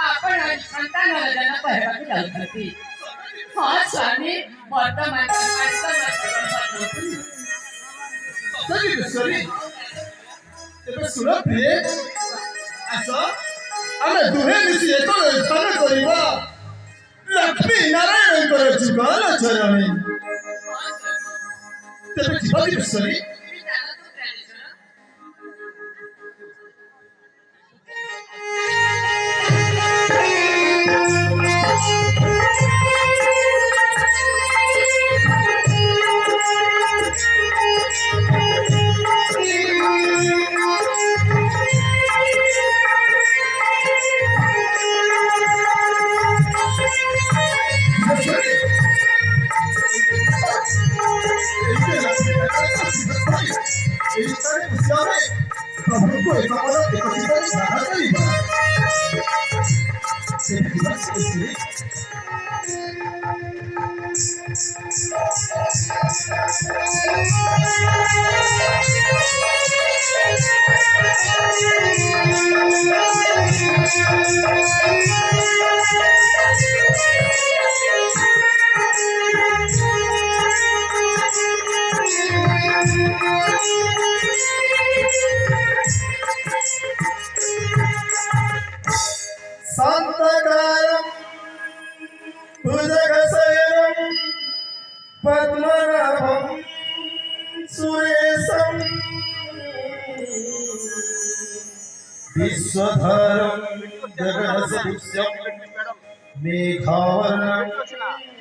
आपण संतान पहरती हाँ स्वामी वर्तमान सरी तेरे सुनो प्रिय आसो आमे दुहे मिसी एतो स्थान करिबा लक्ष्मी नारायण कर जीवन चरणी तेरे जीवन सरी शांतकायं भुजगशयनं पद्मनाभं सुरेशं विश्वधरं जगदसदृश्यं मेघावर्णं